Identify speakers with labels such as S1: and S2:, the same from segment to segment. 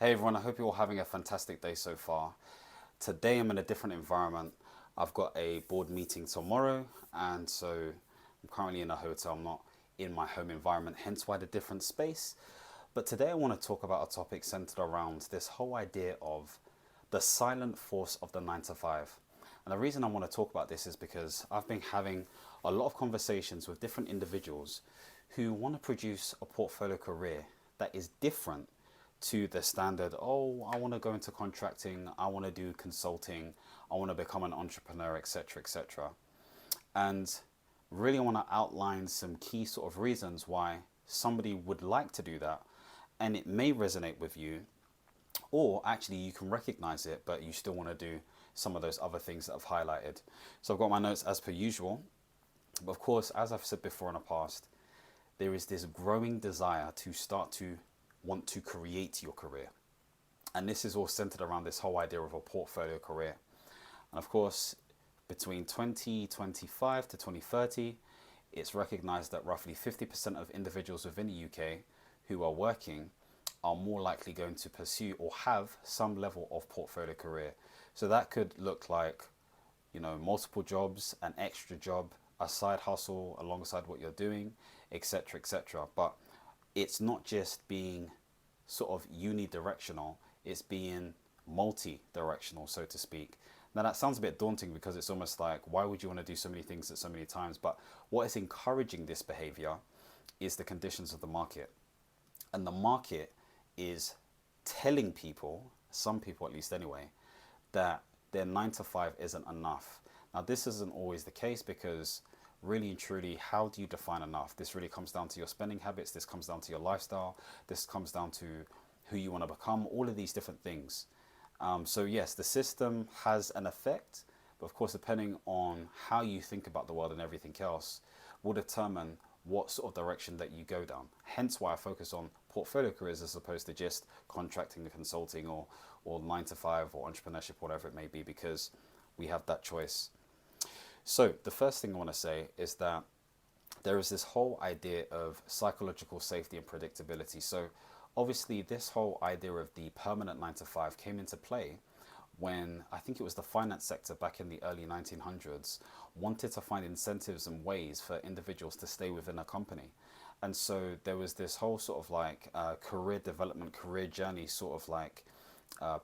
S1: Hey everyone, I hope you're all having a fantastic day so far. Today I'm in a different environment. I've got a board meeting tomorrow, and so I'm currently in a hotel, I'm not in my home environment, hence why the different space. But today I want to talk about a topic centered around this whole idea of the silent force of the 9 to 5. And the reason I want to talk about this is because I've been having a lot of conversations with different individuals who want to produce a portfolio career that is different to the standard. Oh, I want to go into contracting, I want to do consulting, I want to become an entrepreneur, etc., etc. And really I want to outline some key sort of reasons why somebody would like to do that, and it may resonate with you, or actually you can recognize it but you still want to do some of those other things that I've highlighted. So I've got my notes as per usual, but of course, as I've said before in the past, there is this growing desire to start to want to create your career. And this is all centered around this whole idea of a portfolio career. And of course, between 2025 to 2030, it's recognized that roughly 50% of individuals within the UK who are working are more likely going to pursue or have some level of portfolio career. So that could look like, multiple jobs, an extra job, a side hustle alongside what you're doing, etc., etc. But it's not just being sort of unidirectional, it's being multi-directional, so to speak. Now that sounds a bit daunting because it's almost like, why would you want to do so many things at so many times? But what is encouraging this behavior is the conditions of the market. And the market is telling people, some people at least anyway, that their 9 to 5 isn't enough. Now this isn't always the case, because really and truly, how do you define enough? This really comes down to your spending habits, this comes down to your lifestyle, this comes down to who you want to become, all of these different things. So yes, the system has an effect, but of course, depending on how you think about the world and everything else, will determine what sort of direction that you go down. Hence why I focus on portfolio careers as opposed to just contracting and consulting, or 9 to 5 or entrepreneurship, whatever it may be, because we have that choice. So the first thing I want to say is that there is this whole idea of psychological safety and predictability. So obviously this whole idea of the permanent 9 to 5 came into play when I think it was the finance sector back in the early 1900s wanted to find incentives and ways for individuals to stay within a company. And so there was this whole sort of like career development, career journey sort of like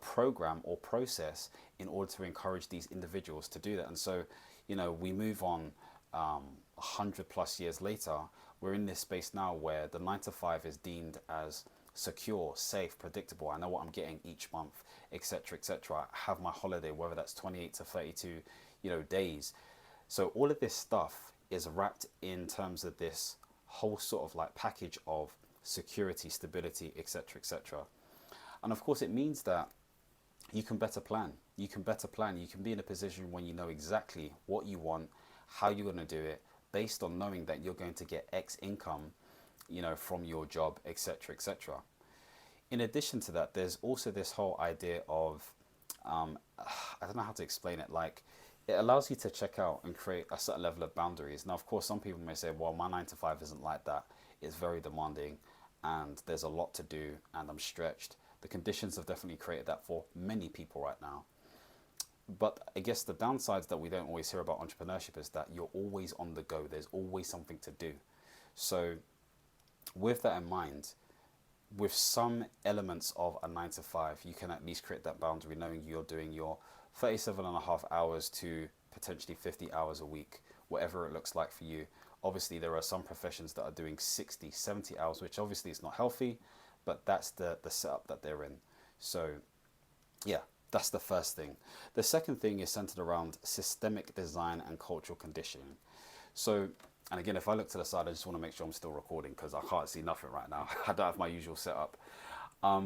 S1: program or process in order to encourage these individuals to do that. And so, we move on 100 plus years later, we're in this space now where the 9 to 5 is deemed as secure, safe, predictable. I know what I'm getting each month, etc., etc. I have my holiday, whether that's 28 to 32, days. So all of this stuff is wrapped in terms of this whole sort of like package of security, stability, etc., etc. And of course, it means that you can better plan. You can better plan. You can be in a position when you know exactly what you want, how you're going to do it, based on knowing that you're going to get X income, from your job, etc., etc. In addition to that, there's also this whole idea of, I don't know how to explain it. Like, it allows you to check out and create a certain level of boundaries. Now, of course, some people may say, well, my 9 to 5 isn't like that. It's very demanding and there's a lot to do and I'm stretched. The conditions have definitely created that for many people right now. But I guess the downsides that we don't always hear about entrepreneurship is that you're always on the go. There's always something to do. So with that in mind, with some elements of a 9 to 5, you can at least create that boundary knowing you're doing your 37.5 hours to potentially 50 hours a week, whatever it looks like for you. Obviously, there are some professions that are doing 60, 70 hours, which obviously is not healthy, but that's the setup that they're in. So yeah, that's the first thing. The second thing is centered around systemic design and cultural conditioning. So, and again, if I look to the side, I just want to make sure I'm still recording because I can't see nothing right now. I don't have my usual setup.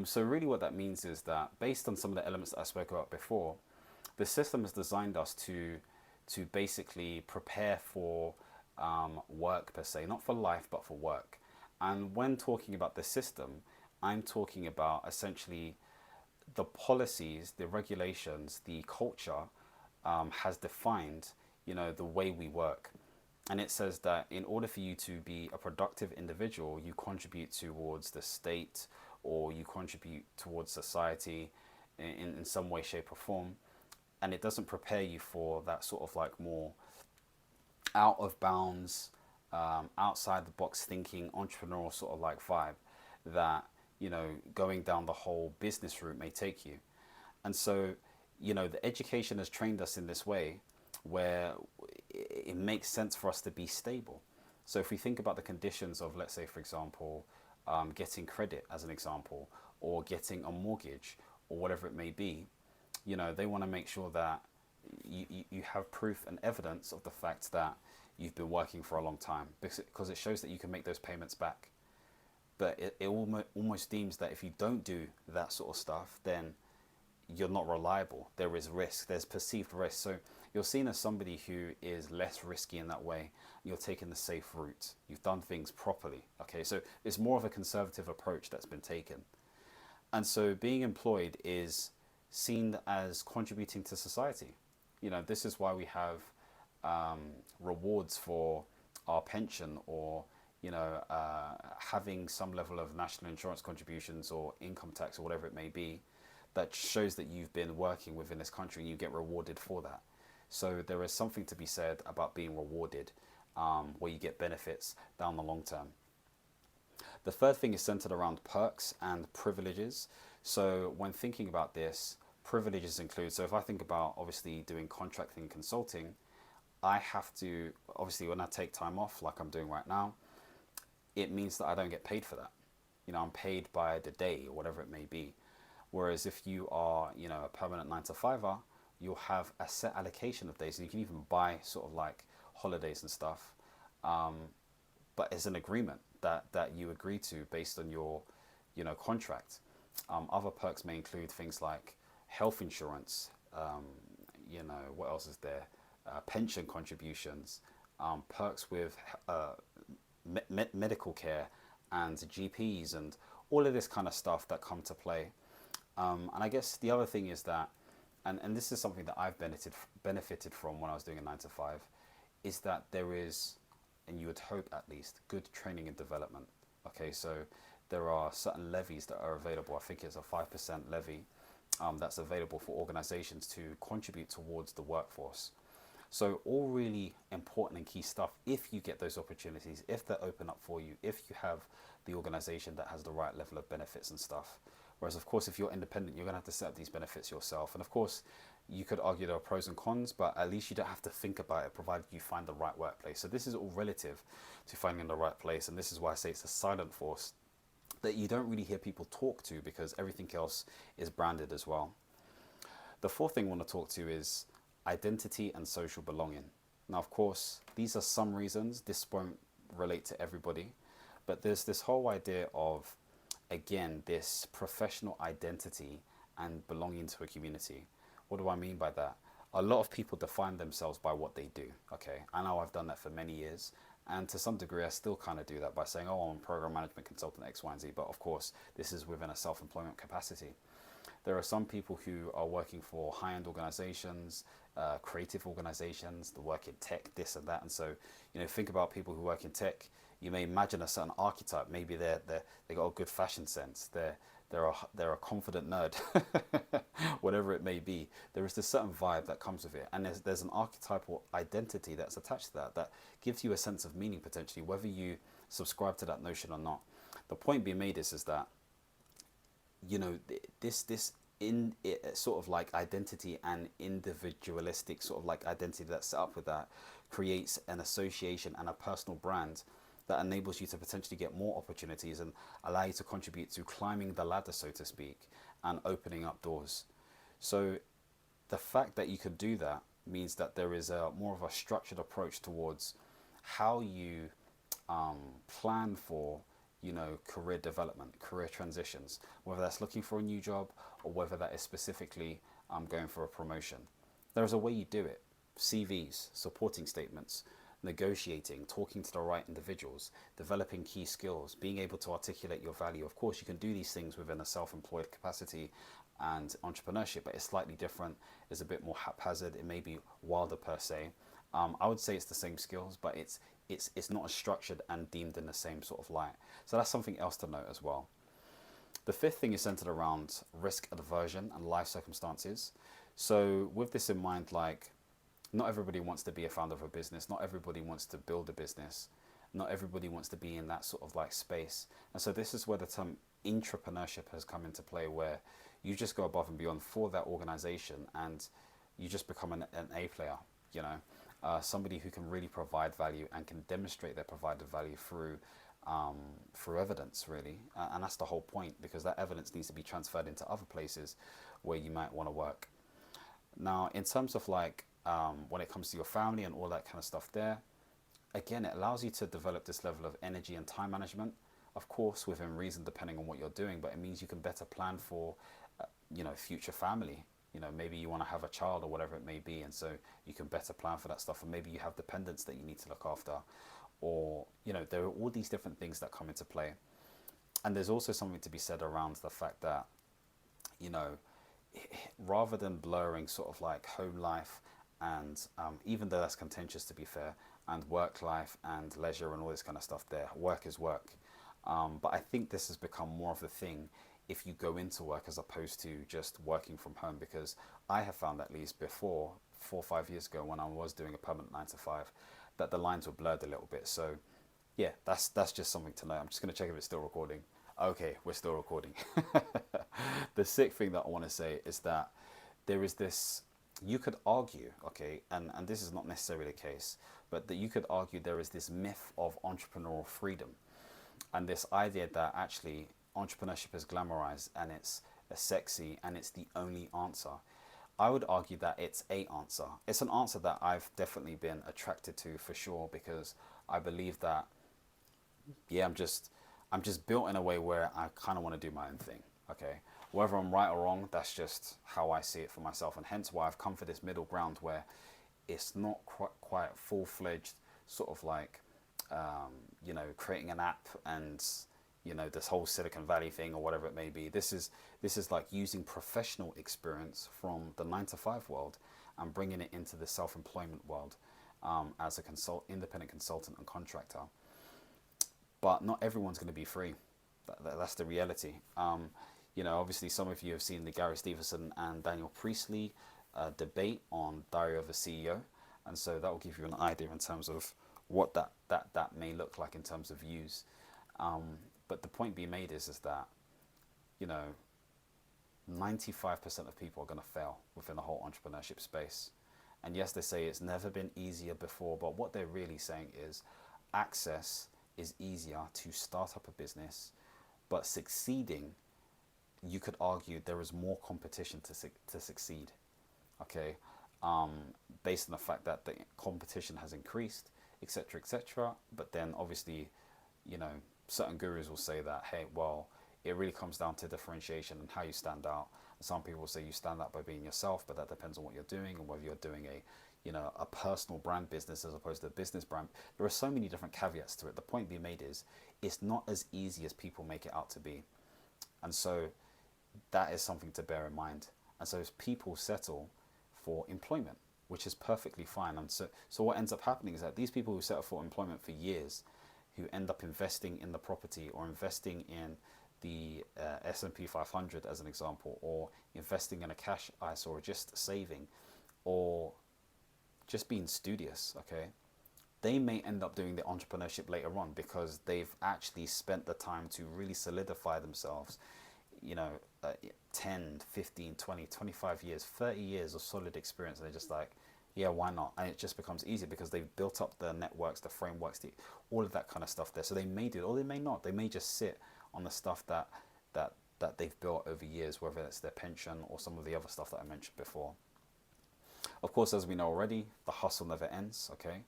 S1: So really what that means is that based on some of the elements that I spoke about before, the system has designed us to basically prepare for work per se, not for life, but for work. And when talking about the system, I'm talking about essentially the policies, the regulations, the culture has defined, the way we work. And it says that in order for you to be a productive individual, you contribute towards the state or you contribute towards society in some way, shape, or form, and it doesn't prepare you for that sort of like more out of bounds, outside the box thinking, entrepreneurial sort of like vibe that, going down the whole business route may take you. And so, the education has trained us in this way where it makes sense for us to be stable. So if we think about the conditions of, let's say, for example, getting credit as an example, or getting a mortgage, or whatever it may be, they want to make sure that you have proof and evidence of the fact that you've been working for a long time, because it shows that you can make those payments back. But it almost deems that if you don't do that sort of stuff, then you're not reliable. There is risk. There's perceived risk. So you're seen as somebody who is less risky in that way. You're taking the safe route. You've done things properly. Okay, so it's more of a conservative approach that's been taken. And so being employed is seen as contributing to society. This is why we have rewards for our pension, or having some level of national insurance contributions or income tax or whatever it may be, that shows that you've been working within this country and you get rewarded for that. So there is something to be said about being rewarded, where you get benefits down the long term. The third thing is centered around perks and privileges. So when thinking about this, privileges include, so if I think about obviously doing contracting and consulting, I have to, obviously when I take time off like I'm doing right now, it means that I don't get paid for that. I'm paid by the day or whatever it may be. Whereas if you are, a permanent 9 to 5'er, you'll have a set allocation of days, and you can even buy sort of like holidays and stuff. But it's an agreement that you agree to based on your, contract. Other perks may include things like health insurance. What else is there? Pension contributions, perks with medical care and GPs, and all of this kind of stuff that come to play. And I guess the other thing is that, and this is something that I've benefited from when I was doing a 9 to 5, is that there is, and you would hope at least, good training and development. Okay, so there are certain levies that are available. I think it's a 5% levy that's available for organizations to contribute towards the workforce. So all really important and key stuff if you get those opportunities, if they're open up for you, if you have the organization that has the right level of benefits and stuff. Whereas, of course, if you're independent, you're going to have to set up these benefits yourself. And, of course, you could argue there are pros and cons, but at least you don't have to think about it, provided you find the right workplace. So this is all relative to finding the right place. And this is why I say it's a silent force that you don't really hear people talk to, because everything else is branded as well. The fourth thing I want to talk to is identity and social belonging. Now, of course, these are some reasons. This won't relate to everybody. But there's this whole idea of, again, this professional identity and belonging to a community. What do I mean by that? A lot of people define themselves by what they do. Okay, I know I've done that for many years, and to some degree I still kind of do that by saying, oh, I'm a program management consultant X, Y, and Z, but of course this is within a self-employment capacity. There are some people who are working for high-end organizations, creative organizations, that work in tech, this and that. And so, think about people who work in tech. You may imagine a certain archetype. Maybe they got a good fashion sense. They're a confident nerd, whatever it may be. There is this certain vibe that comes with it, and there's an archetypal identity that's attached to that gives you a sense of meaning potentially, whether you subscribe to that notion or not. The point being made is that this in it, sort of like identity and individualistic sort of like identity that's set up with that creates an association and a personal brand that enables you to potentially get more opportunities and allow you to contribute to climbing the ladder, so to speak, and opening up doors. So the fact that you could do that means that there is a more of a structured approach towards how you plan for career development, career transitions, whether that's looking for a new job or whether that is specifically going for a promotion. There's a way you do it. CVs, supporting statements, negotiating, talking to the right individuals, developing key skills, being able to articulate your value. Of course, you can do these things within a self-employed capacity and entrepreneurship, but it's slightly different. It's a bit more haphazard. It may be wilder per se. I would say it's the same skills, but it's not as structured and deemed in the same sort of light. So that's something else to note as well. The fifth thing is centered around risk aversion and life circumstances. So with this in mind, like, not everybody wants to be a founder of a business. Not everybody wants to build a business. Not everybody wants to be in that sort of like space. And so this is where the term entrepreneurship has come into play, where you just go above and beyond for that organization, and you just become an A player, you know, somebody who can really provide value and can demonstrate their provided value through evidence, really. And that's the whole point, because that evidence needs to be transferred into other places where you might want to work. Now, in terms of like, when it comes to your family and all that kind of stuff there, again, it allows you to develop this level of energy and time management, of course, within reason, depending on what you're doing, but it means you can better plan for, future family. You know, maybe you want to have a child or whatever it may be, and so you can better plan for that stuff. And maybe you have dependents that you need to look after, or, there are all these different things that come into play. And there's also something to be said around the fact that, you know, rather than blurring sort of like home life and, even though that's contentious, to be fair, and work life and leisure and all this kind of stuff there, work is work. But I think this has become more of a thing if you go into work as opposed to just working from home, because I have found, at least before, 4 or 5 years ago, when I was doing a permanent 9 to 5, that the lines were blurred a little bit. So yeah, that's just something to know. I'm just going to check if it's still recording. Okay, we're still recording. The sick thing that I want to say is that there is this, you could argue, okay, and this is not necessarily the case, but that you could argue there is this myth of entrepreneurial freedom, and this idea that actually entrepreneurship is glamorized and it's sexy and it's the only answer. I would argue that it's a answer. It's an answer that I've definitely been attracted to, for sure, because I believe that, yeah, I'm just built in a way where I kind of want to do my own thing. Okay, whether I'm right or wrong, that's just how I see it for myself, and hence why I've come for this middle ground where it's not quite full-fledged sort of like, creating an app and, this whole Silicon Valley thing or whatever it may be. This is like using professional experience from the 9 to 5 world and bringing it into the self-employment world, as a independent consultant and contractor. But not everyone's going to be free. That's the reality. Obviously some of you have seen the Gary Stevenson and Daniel Priestley debate on Diary of a CEO, and so that will give you an idea in terms of what that may look like in terms of views. But the point being made is that 95% of people are going to fail within the whole entrepreneurship space. And yes, they say it's never been easier before, but what they're really saying is access is easier to start up a business, but succeeding, you could argue there is more competition to succeed. Okay, based on the fact that the competition has increased, etc., etc. But then obviously, certain gurus will say that, hey, well, it really comes down to differentiation and how you stand out. And some people will say you stand out by being yourself, but that depends on what you're doing and whether you're doing a personal brand business as opposed to a business brand. There are so many different caveats to it. The point being made is it's not as easy as people make it out to be. And so that is something to bear in mind. And so people settle for employment, which is perfectly fine. And so what ends up happening is that these people who settle for employment for years, who end up investing in the property or investing in the S&P 500 as an example, or investing in a cash ISA, or just saving, or just being studious, okay, they may end up doing the entrepreneurship later on because they've actually spent the time to really solidify themselves, 10, 15, 20, 25 years, 30 years of solid experience. And they're just like, yeah, why not? And it just becomes easier because they've built up the networks, the frameworks, all of that kind of stuff there. So they may do it, or they may not. They may just sit on the stuff that they've built over years, whether it's their pension or some of the other stuff that I mentioned before. Of course, as we know already, the hustle never ends, okay?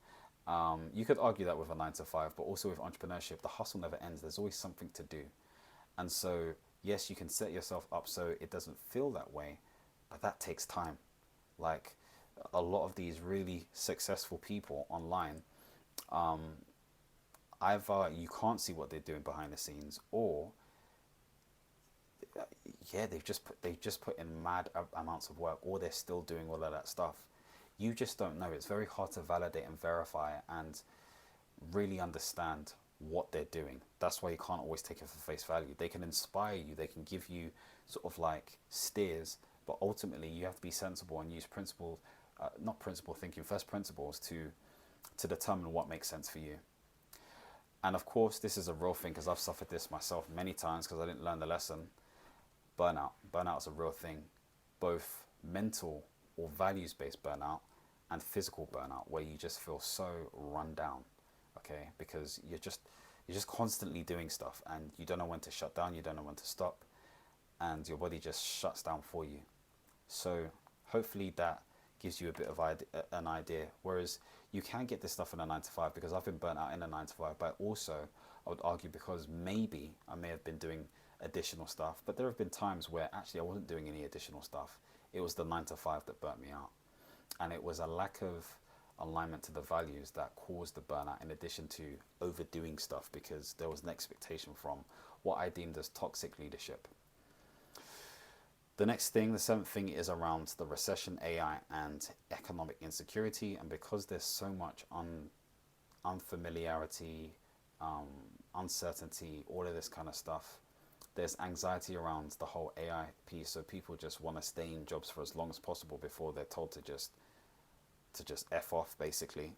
S1: You could argue that with a 9 to 5, but also with entrepreneurship, the hustle never ends. There's always something to do. And so, yes, you can set yourself up so it doesn't feel that way, but that takes time. Like a lot of these really successful people online, either you can't see what they're doing behind the scenes, or they've just put in mad amounts of work, or they're still doing all of that stuff. You just don't know. It's very hard to validate and verify and really understand what they're doing. That's why you can't always take it for face value. They can inspire you, they can give you sort of like steers, but ultimately you have to be sensible and use principle, not principle thinking, first principles to determine what makes sense for you. And of course, this is a real thing because I've suffered this myself many times because I didn't learn the lesson. Burnout is a real thing, both mental or values-based burnout and physical burnout, where you just feel so run down, okay? Because you're just constantly doing stuff and you don't know when to shut down, you don't know when to stop, and your body just shuts down for you. So hopefully that gives you a bit of an idea. Whereas you can get this stuff in a 9 to 5, because I've been burnt out in a 9 to 5, but also I would argue because maybe I may have been doing additional stuff, but there have been times where actually I wasn't doing any additional stuff. It was the 9 to 5 that burnt me out. And it was a lack of alignment to the values that caused the burnout, in addition to overdoing stuff because there was an expectation from what I deemed as toxic leadership. The next thing, the seventh thing, is around the recession, AI, and economic insecurity. And because there's so much unfamiliarity, uncertainty, all of this kind of stuff, there's anxiety around the whole AI piece. So people just want to stay in jobs for as long as possible before they're told to just F off, basically.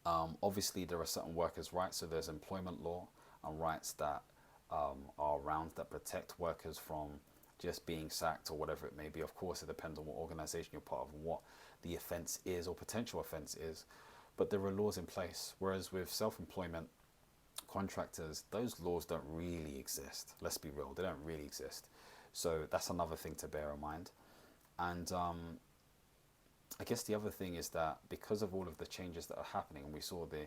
S1: Obviously, there are certain workers' rights. So there's employment law and rights that are around that protect workers from just being sacked or whatever it may be. Of course, it depends on what organization you're part of and what the offense is or potential offense is. But there are laws in place. Whereas with self-employment contractors, those laws don't really exist. Let's be real, they don't really exist. So that's another thing to bear in mind. And I guess the other thing is that because of all of the changes that are happening, and we saw the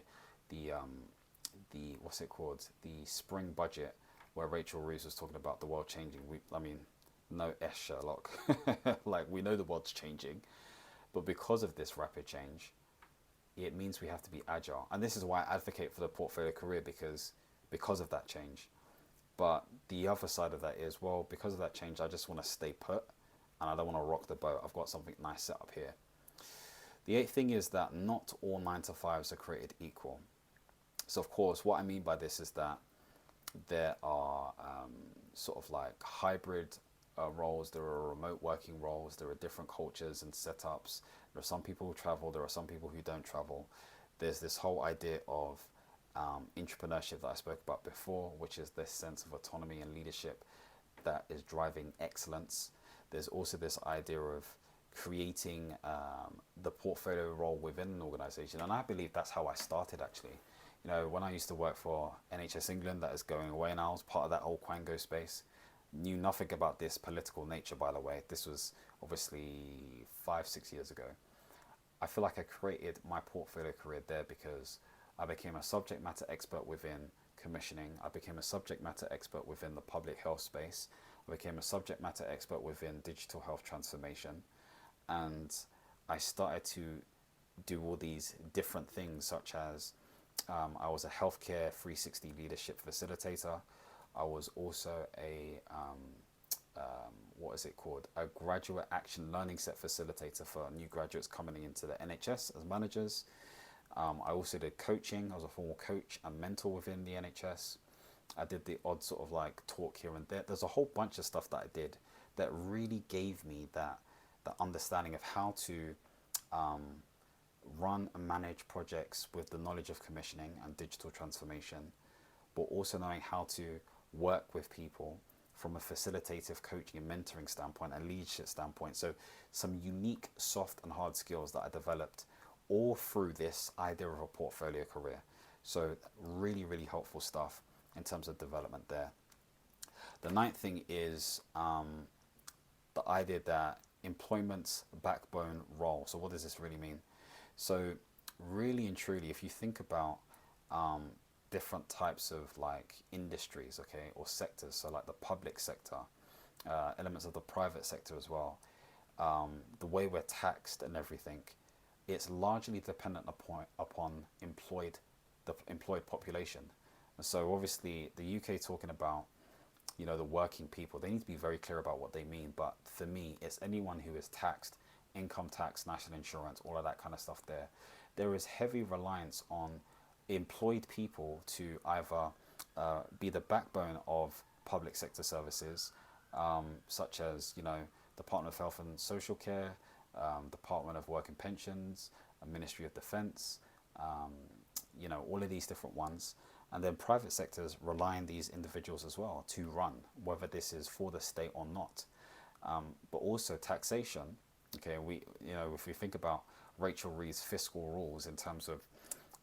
S1: what's it called, the spring budget, where Rachel Reeves was talking about the world changing. I mean, no S Sherlock. Like, we know the world's changing, but because of this rapid change, it means we have to be agile. And this is why I advocate for the portfolio career, because of that change. But the other side of that is, well, because of that change, I just want to stay put and I don't want to rock the boat. I've got something nice set up here. The eighth thing is that not all 9 to 5s are created equal. So of course, what I mean by this is that there are sort of like hybrid roles, there are remote working roles, there are different cultures and setups. There are some people who travel, there are some people who don't travel. There's this whole idea of entrepreneurship that I spoke about before, which is this sense of autonomy and leadership that is driving excellence. There's also this idea of creating the portfolio role within an organization. And I believe that's how I started, actually. You know, when I used to work for NHS England, that is going away now, I was part of that whole Quango space. Knew nothing about this political nature, by the way. This was obviously 5-6 years ago. I feel like I created my portfolio career there because I became a subject matter expert within commissioning. I became a subject matter expert within the public health space. I became a subject matter expert within digital health transformation. And I started to do all these different things, such as I was a healthcare 360 leadership facilitator. I was also a what is it called? A graduate action learning set facilitator for new graduates coming into the NHS as managers. I also did coaching. I was a formal coach and mentor within the NHS. I did the odd sort of like talk here and there. There's a whole bunch of stuff that I did that really gave me that understanding of how to run and manage projects with the knowledge of commissioning and digital transformation, but also knowing how to work with people from a facilitative coaching and mentoring standpoint and leadership standpoint. So some unique soft and hard skills that I developed all through this idea of a portfolio career. So really, really helpful stuff in terms of development there. The ninth thing is the idea that employment's backbone role. So what does this really mean? So really and truly, if you think about different types of like industries, okay, or sectors, so like the public sector, elements of the private sector as well, the way we're taxed and everything, it's largely dependent upon the employed population. And so obviously the UK talking about, you know, the working people, they need to be very clear about what they mean. But for me, it's anyone who is taxed, income tax, national insurance, all of that kind of stuff there. There is heavy reliance on employed people to either be the backbone of public sector services, such as, Department of Health and Social Care, Department of Work and Pensions, Ministry of Defence, all of these different ones. And then private sectors rely on these individuals as well to run, whether this is for the state or not. But also taxation. Okay, if we think about Rachel Reeves' fiscal rules in terms of,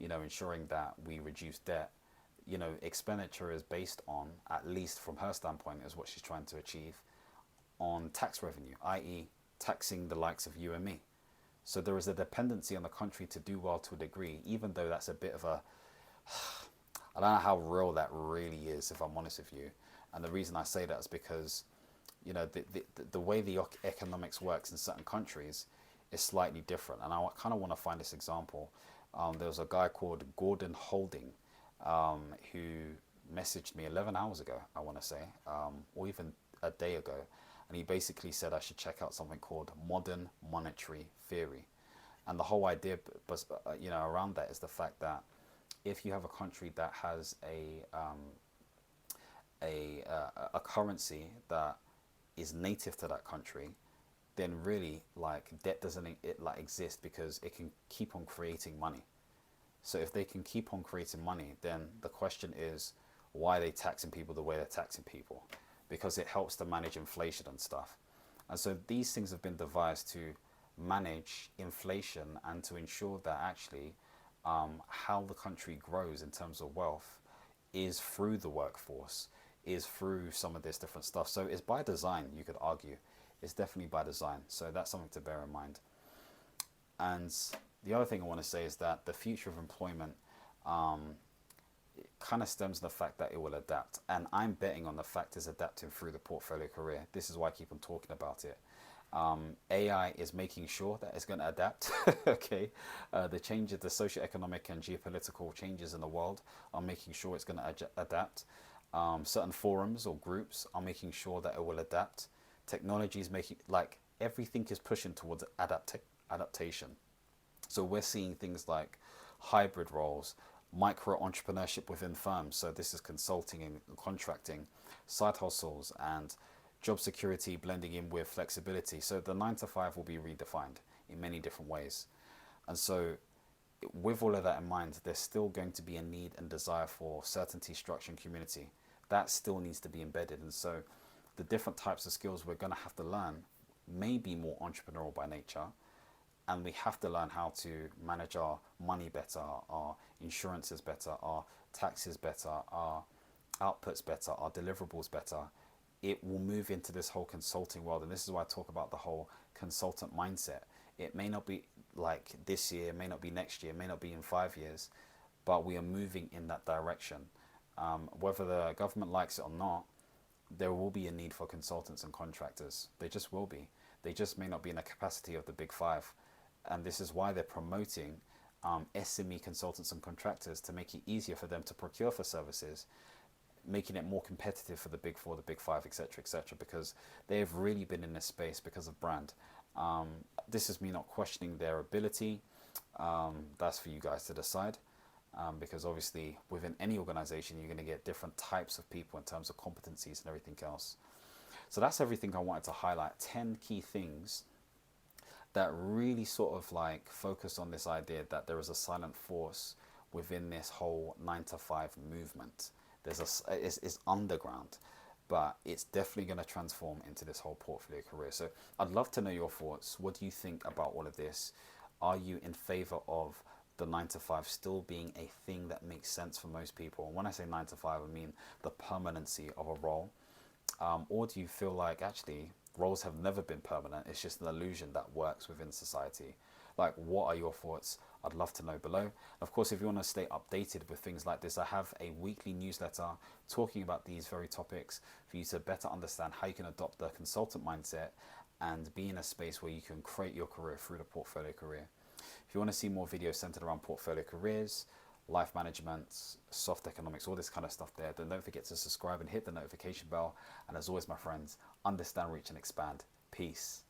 S1: ensuring that we reduce debt, expenditure is based on, at least from her standpoint, is what she's trying to achieve, on tax revenue, i.e. taxing the likes of you and me. So there is a dependency on the country to do well to a degree, even though that's a bit of a, I don't know how real that really is, if I'm honest with you. And the reason I say that is because, the way the economics works in certain countries is slightly different. And I kind of want to find this example. There was a guy called Gordon Holding, who messaged me 11 hours ago, I want to say, or even a day ago. And he basically said I should check out something called modern monetary theory. And the whole idea, around that is the fact that if you have a country that has a currency that is native to that country, then really debt doesn't exist, because it can keep on creating money. So if they can keep on creating money, then the question is, why are they taxing people the way they're taxing people? Because it helps to manage inflation and stuff. And so these things have been devised to manage inflation and to ensure that actually how the country grows in terms of wealth is through the workforce, is through some of this different stuff. So it's by design, you could argue. It's definitely by design. So that's something to bear in mind. And the other thing I want to say is that the future of employment kind of stems from the fact that it will adapt. And I'm betting on the fact it's adapting through the portfolio career. This is why I keep on talking about it. AI is making sure that it's going to adapt. Okay, the changes, the socioeconomic and geopolitical changes in the world are making sure it's going to adapt. Certain forums or groups are making sure that it will adapt. Technology is making, everything is pushing towards adaptation. So we're seeing things like hybrid roles, micro entrepreneurship within firms. So this is consulting and contracting, side hustles, and job security blending in with flexibility. So the 9 to 5 will be redefined in many different ways. And so with all of that in mind, there's still going to be a need and desire for certainty, structure, and community. That still needs to be embedded. And so the different types of skills we're going to have to learn may be more entrepreneurial by nature. And we have to learn how to manage our money better, our insurances better, our taxes better, our outputs better, our deliverables better. It will move into this whole consulting world. And this is why I talk about the whole consultant mindset. It may not be like this year, it may not be next year, it may not be in 5 years, but we are moving in that direction. Whether the government likes it or not, there will be a need for consultants and contractors. They just will be. They just may not be in the capacity of the big five. And this is why they're promoting SME consultants and contractors to make it easier for them to procure for services, making it more competitive for the big four, the big five, etc., because they've really been in this space because of brand. This is me not questioning their ability. That's for you guys to decide, because obviously within any organization, you're going to get different types of people in terms of competencies and everything else. So that's everything I wanted to highlight. 10 key things that really sort of focus on this idea that there is a silent force within this whole 9 to 5 movement. It's underground, but it's definitely going to transform into this whole portfolio career. So I'd love to know your thoughts. What do you think about all of this? Are you in favor of the 9 to 5 still being a thing that makes sense for most people? And when I say 9 to 5, I mean the permanency of a role. Or do you feel like actually roles have never been permanent? It's just an illusion that works within society. What are your thoughts? I'd love to know below. Of course, if you want to stay updated with things like this, I have a weekly newsletter talking about these very topics for you to better understand how you can adopt the consultant mindset and be in a space where you can create your career through the portfolio career. If you want to see more videos centered around portfolio careers, life management, soft economics, all this kind of stuff there, then don't forget to subscribe and hit the notification bell. And as always, my friends, understand, reach, and expand. Peace.